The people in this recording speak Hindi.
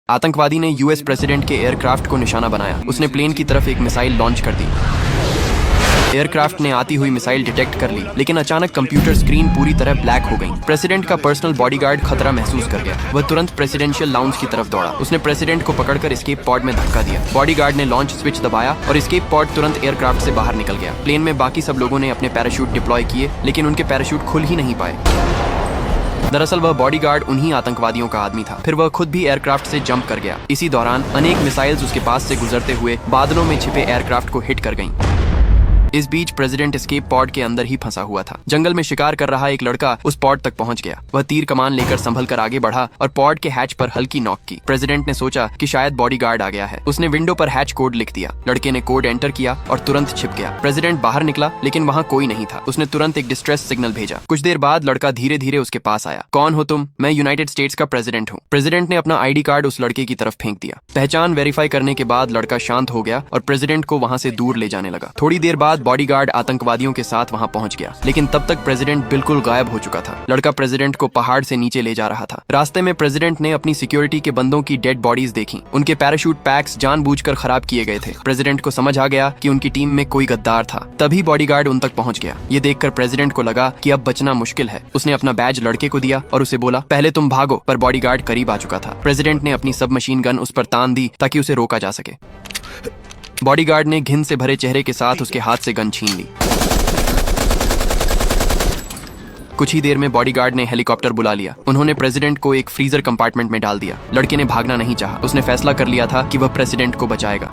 आतंकवादी ने यूएस प्रेसिडेंट के एयरक्राफ्ट को निशाना बनाया। उसने प्लेन की तरफ एक मिसाइल लॉन्च कर दी। एयरक्राफ्ट ने आती हुई मिसाइल डिटेक्ट कर ली, लेकिन अचानक कंप्यूटर स्क्रीन पूरी तरह ब्लैक हो गई। प्रेसिडेंट का पर्सनल बॉडीगार्ड खतरा महसूस कर गया। वह तुरंत प्रेसिडेंशियल लाउंज की तरफ दौड़ा। उसने प्रेसिडेंट को पकड़कर एस्केप पॉड में धक्का दिया। बॉडीगार्ड ने लॉन्च स्विच दबाया और एस्केप पॉड तुरंत एयरक्राफ्ट से बाहर निकल गया। प्लेन में बाकी सब लोगों ने अपने पैराशूट डिप्लॉय किए, लेकिन उनके पैराशूट खुल ही नहीं पाए। दरअसल वह बॉडीगार्ड उन्हीं आतंकवादियों का आदमी था। फिर वह खुद भी एयरक्राफ्ट से जंप कर गया। इसी दौरान अनेक मिसाइल्स उसके पास से गुजरते हुए बादलों में छिपे एयरक्राफ्ट को हिट कर गईं। इस बीच प्रेसिडेंट एस्केप पॉड के अंदर ही फंसा हुआ था। जंगल में शिकार कर रहा एक लड़का उस पॉड तक पहुंच गया। वह तीर कमान लेकर संभल कर आगे बढ़ा और पॉड के हैच पर हल्की नॉक की। प्रेसिडेंट ने सोचा कि शायद बॉडीगार्ड आ गया है। उसने विंडो पर हैच कोड लिख दिया। लड़के ने कोड एंटर किया और तुरंत छिप गया। प्रेसिडेंट बाहर निकला, लेकिन वहाँ कोई नहीं था। उसने तुरंत एक डिस्ट्रेस सिग्नल भेजा। कुछ देर बाद लड़का धीरे धीरे उसके पास आया। कौन हो तुम? मैं यूनाइटेड स्टेट्स का प्रेसिडेंट हूँ। प्रेसिडेंट ने अपना आईडी कार्ड उस लड़के की तरफ फेंक दिया। पहचान वेरीफाई करने के बाद लड़का शांत हो गया और प्रेसिडेंट को वहाँ से दूर ले जाने लगा। थोड़ी देर बाद बॉडीगार्ड आतंकवादियों के साथ वहां पहुंच गया, लेकिन तब तक प्रेसिडेंट बिल्कुल गायब हो चुका था। लड़का प्रेसिडेंट को पहाड़ से नीचे ले जा रहा था। रास्ते में प्रेसिडेंट ने अपनी सिक्योरिटी के बंदों की डेड बॉडीज देखी। उनके पैराशूट पैक्स जानबूझकर खराब किए गए थे। प्रेसिडेंट को समझ आ गया कि उनकी टीम में कोई गद्दार था। तभी बॉडीगार्ड उन तक पहुंच गया। ये देखकर प्रेसिडेंट को लगा कि अब बचना मुश्किल है। उसने अपना बैज लड़के को दिया और उसे बोला, पहले तुम भागो। पर बॉडीगार्ड करीब आ चुका था। प्रेसिडेंट ने अपनी सब मशीन गन उस पर तान दी ताकि उसे रोका जा सके। बॉडीगार्ड ने घिन से भरे चेहरे के साथ उसके हाथ से गन छीन ली। कुछ ही देर में बॉडीगार्ड ने हेलीकॉप्टर बुला लिया। उन्होंने प्रेसिडेंट को एक फ्रीजर कंपार्टमेंट में डाल दिया। लड़के ने भागना नहीं चाहा। उसने फैसला कर लिया था कि वह प्रेसिडेंट को बचाएगा।